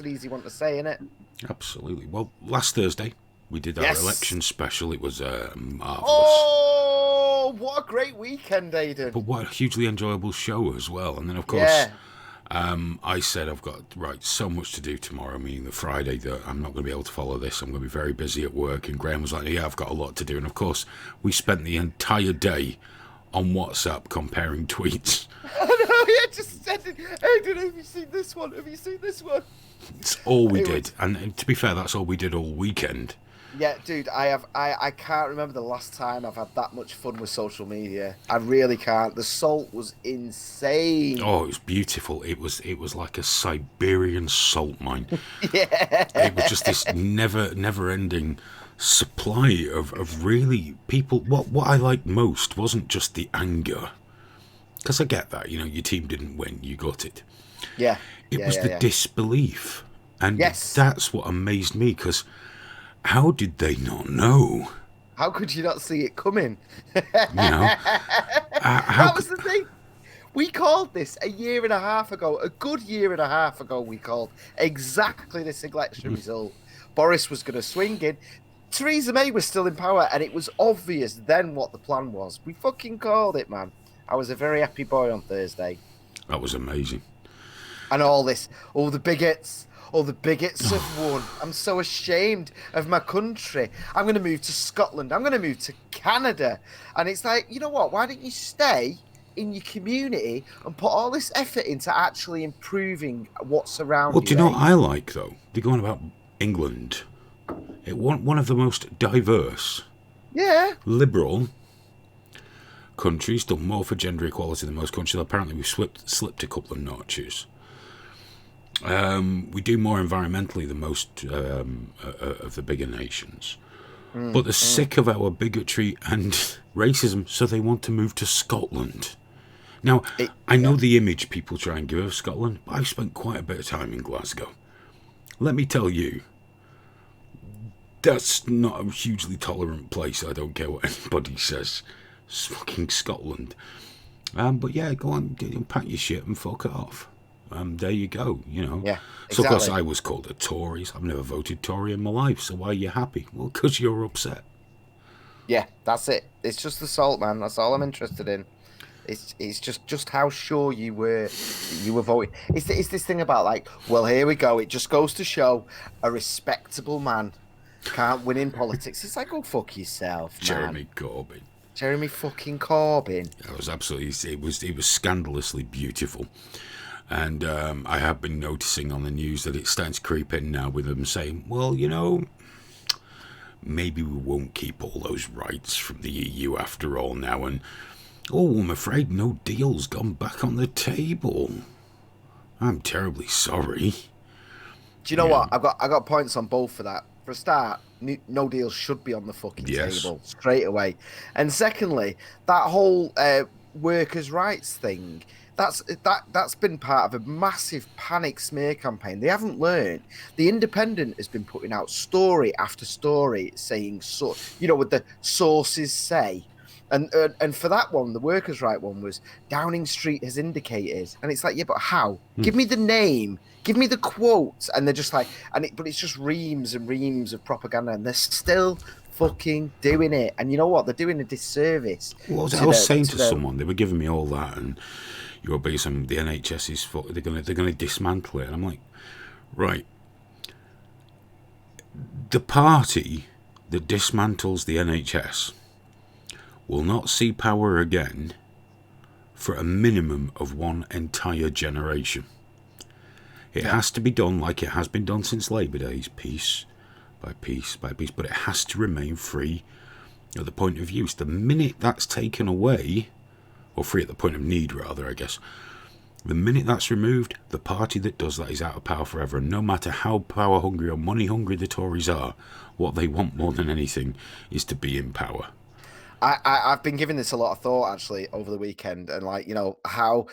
an easy one to say, isn't it? Absolutely. Well, last Thursday we did our Yes. election special. It was marvellous. Oh, what a great weekend, Aidan. But what a hugely enjoyable show as well. And then, of course, Yeah. I said I've got so much to do tomorrow, meaning the Friday, that I'm not going to be able to follow this. I'm going to be very busy at work. And Graham was like, yeah, I've got a lot to do. And of course, we spent the entire day on WhatsApp comparing tweets. I know, yeah, just said it. Aidan, have you seen this one? Have you seen this one? It's all we It did. was, And to be fair, that's all we did all weekend. yeah, dude, I can't remember the last time I've had that much fun with social media. I really can't. The salt was insane. Oh, it was beautiful. It was like a Siberian salt mine. It was Yeah. just this never ending supply of really people. What I liked most wasn't just the anger, because I get that, your team didn't win, you got it. Yeah. It Yeah, was yeah, the yeah. disbelief, and Yes. that's what amazed me. Because how did they not know? How could you not see it coming? You know, how That could? was the thing. We called this a year and a half ago, a good year and a half ago. We called exactly this election result. Boris was going to swing in. Theresa May was still in power, and it was obvious then what the plan was. We fucking called it, man. I was a very happy boy on Thursday. That was amazing. And all the bigots have won. I'm so ashamed of my country. I'm going to move to Scotland. I'm going to move to Canada. And it's like, you know what? Why don't you stay in your community and put all this effort into actually improving what's Well, around do you, you know eh? what I like though? They're going about England. It one of the most diverse, Yeah. liberal countries, done more for gender equality than most countries. Apparently, we've slipped a couple of notches. We do more environmentally than most of the bigger nations. But they're sick of our bigotry and racism, so they want to move to Scotland. Now, I know Yeah. the image people try and give of Scotland, but I've spent quite a bit of time in Glasgow. Let me tell you, that's not a hugely tolerant place. I don't care what anybody says. It's fucking Scotland. But yeah, go on, pack your shit and fuck off. There you go. Yeah. So, of course, Exactly. I was called a Tory. I've never voted Tory in my life, so why are you happy? Well, because you're upset. Yeah. That's it. It's just the salt, man. That's all I'm interested in. It's just how sure you were that you were voting. It's this thing about like, well, here we go. It just goes to show a respectable man can't win in politics. It's like, go fuck yourself, man. Jeremy Corbyn. Jeremy fucking Corbyn. That was absolutely, it was scandalously beautiful. And I have been noticing on the news that it's starting to creep in now with them saying, well, maybe we won't keep all those rights from the EU after all now. And, oh, I'm afraid no deal's gone back on the table. I'm terribly sorry. Do you know Yeah. what? I got points on both for that. For a start, no deal should be on the fucking Yes. table straight away. And secondly, that whole workers' rights thing. That's been part of a massive panic smear campaign. They haven't learned. The Independent has been putting out story after story saying with the sources say. And for that one, the workers' right one was Downing Street has indicated, and it's like, yeah, but how? Give me the name, give me the quote, and they're just like, but it's just reams and reams of propaganda, and they're still fucking doing it. And you know what? They're doing a disservice. What was it? To I was the, saying to to the, someone, they were giving me all that, and you were basing the NHS is they're gonna dismantle it, and I'm like, right, the party that dismantles the NHS will not see power again for a minimum of one entire generation. It has to be done like it has been done since Labour Days, piece by piece by piece, but it has to remain free at the point of use. The minute that's taken away, or free at the point of need rather, I guess, the minute that's removed, the party that does that is out of power forever. And no matter how power hungry or money hungry the Tories are, what they want more than anything is to be in power. I've been giving this a lot of thought actually over the weekend, and like, how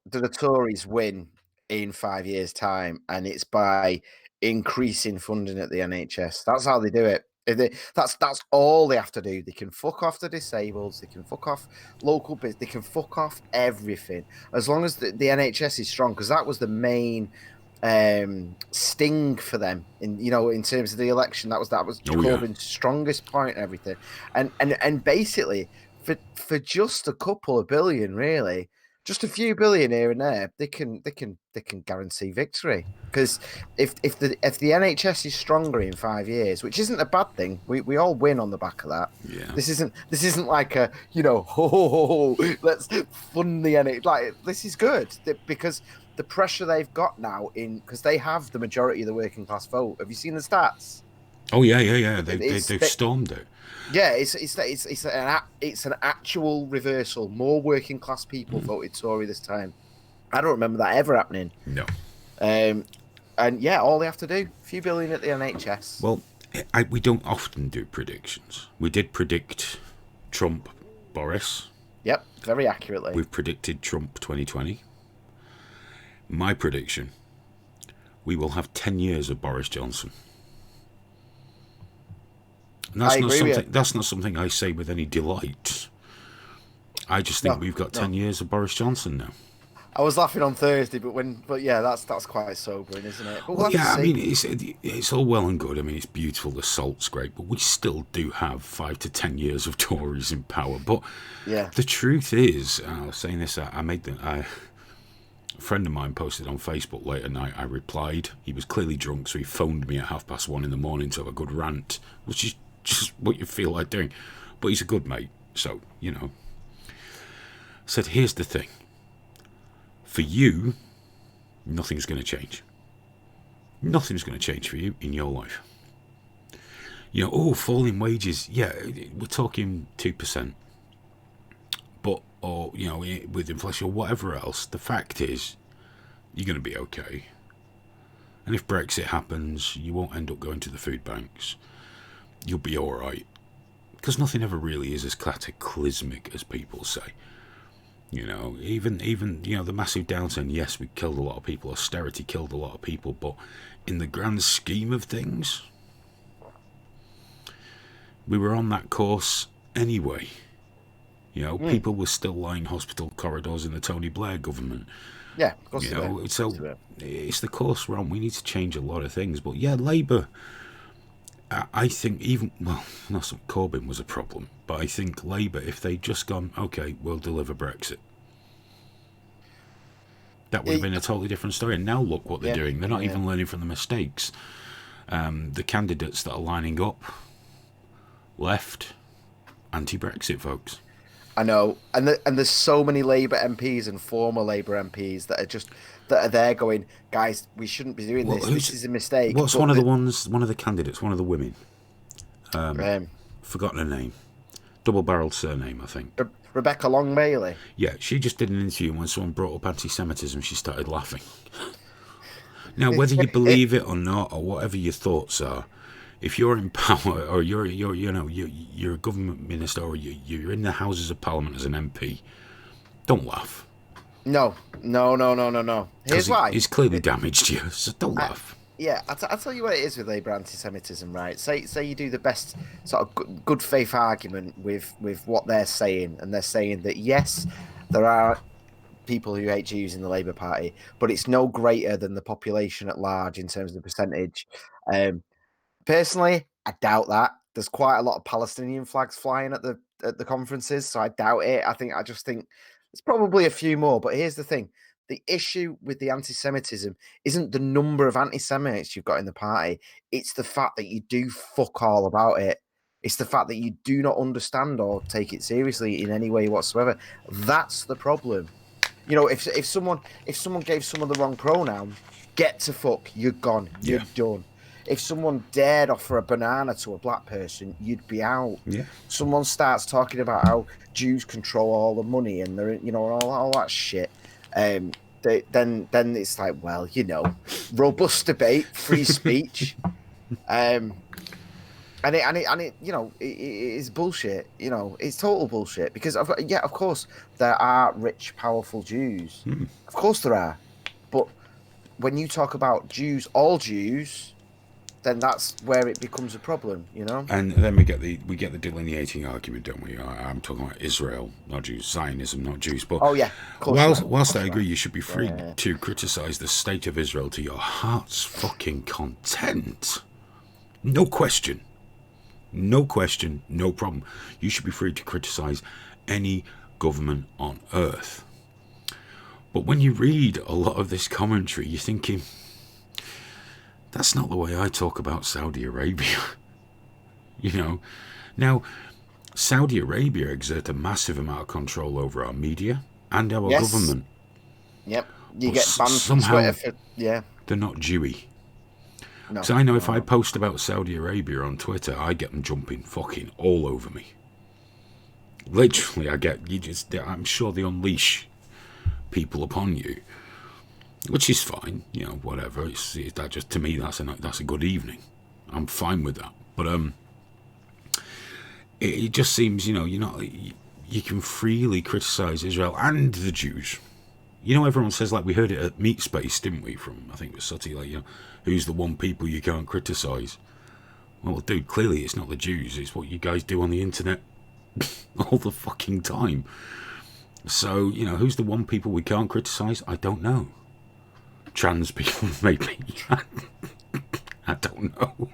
do the Tories win in 5 years' time? And it's by increasing funding at the NHS. That's how they do it. That's all they have to do. They can fuck off the disabled. They can fuck off local business. They can fuck off everything as long as the NHS is strong. Because that was the main sting for them in terms of the election. That was Oh yeah. Corbyn's strongest point and everything. And basically for just a couple of billion, really, just a few billion here and there, they can guarantee victory. Because if the NHS is stronger in 5 years, which isn't a bad thing, we all win on the back of that. Yeah. This isn't like a let's fund the NHS. Like, this is good because the pressure they've got now because they have the majority of the working class vote. Have you seen the stats? Oh yeah. They've stormed it. Yeah, it's an actual reversal. More working class people voted Tory this time. I don't remember that ever happening. No. And yeah, all they have to do, a few billion at the NHS. Well, we don't often do predictions. We did predict Trump, Boris. Yep, very accurately. We've predicted Trump 2020. My prediction: we will have 10 years of Boris Johnson. And that's not something I say with any delight. I just think we've got 10 years of Boris Johnson now. I was laughing on Thursday, but yeah, that's quite sobering, isn't it? But well, yeah, I mean, it's all well and good. I mean, it's beautiful. The salt's great, but we still do have 5 to 10 years of Tories in power. But yeah, the truth is, I was saying this. A friend of mine posted on Facebook late at night. I replied. He was clearly drunk, so he phoned me at 1:30 in the morning to have a good rant, which is just what you feel like doing. But he's a good mate, so said, here's the thing. For you, nothing's going to change. Nothing's going to change for you in your life. Falling wages. Yeah, we're talking 2%. But, with inflation or whatever else, the fact is, you're going to be okay. And if Brexit happens, you won't end up going to the food banks. You'll be alright. Because nothing ever really is as cataclysmic as people say. Even the massive downturn, yes, we killed a lot of people, austerity killed a lot of people, but in the grand scheme of things, we were on that course anyway. People were still lying hospital corridors in the Tony Blair government. Yeah, of course. So it's the course we're on. We need to change a lot of things, but yeah, Labour, I think Corbyn was a problem, but I think Labour, if they'd just gone, okay, we'll deliver Brexit, that would have been a totally different story. And now look what they're doing. They're not even learning from the mistakes. The candidates that are lining up, left, anti-Brexit folks. I know, and there's so many Labour MPs and former Labour MPs that are there going, guys, we shouldn't be doing this. This is a mistake. What's one of the candidates, one of the women? Forgotten her name. Double-barreled surname, I think. Rebecca Long Bailey. Yeah, she just did an interview, and when someone brought up anti-Semitism, she started laughing. Now, whether you believe it or not, or whatever your thoughts are, if you're in power, or you're a government minister, or you're in the Houses of Parliament as an MP, don't laugh. No. Here's why. He's clearly damaged you, so don't laugh. Yeah, I'll tell you what it is with Labour anti-Semitism, right? Say you do the best sort of good faith argument with what they're saying, and they're saying that yes, there are people who hate Jews in the Labour Party, but it's no greater than the population at large in terms of the percentage. Personally, I doubt that. There's quite a lot of Palestinian flags flying at the conferences, so I doubt it. I just think there's probably a few more. But here's the thing. The issue with the anti-Semitism isn't the number of anti-Semites you've got in the party. It's the fact that you do fuck all about it. It's the fact that you do not understand or take it seriously in any way whatsoever. That's the problem. If someone gave someone the wrong pronoun, get to fuck, you're gone. You're done. If someone dared offer a banana to a black person, you'd be out. Yeah. Someone starts talking about how Jews control all the money and they're, all that shit. Then it's like, well, robust debate, free speech, and it is bullshit. It's total bullshit because of course there are rich, powerful Jews. Of course there are, but when you talk about Jews, all Jews, then that's where it becomes a problem, you know. And then we get the delineating argument, don't we? I'm talking about Israel, not Jews, Zionism, not Jews. But Oh yeah, of course. whilst I agree, you should be free to criticise the state of Israel to your heart's fucking content. No question, no problem. You should be free to criticise any government on earth. But when you read a lot of this commentary, you're thinking, that's not the way I talk about Saudi Arabia. You know, now Saudi Arabia exert a massive amount of control over our media and our government. Yep, you But get banned somehow from Twitter they're not Jewy. No, Because I know if I post about Saudi Arabia on Twitter, I get them jumping fucking all over me. Literally, I'm sure they unleash people upon you, which is fine, you know, whatever. That just, to me, that's a good evening. I'm fine with that. But it just seems, you know, you can freely criticise Israel and the Jews. You know, everyone says, like, we heard it at Meat Space, didn't we? From, I think it was Sutty, like, you know, who's the one people you can't criticise? Well, dude, clearly it's not the Jews. It's what you guys do on the internet all the fucking time. So, you know, who's the one people we can't criticise? I don't know. Trans people, maybe. I don't know.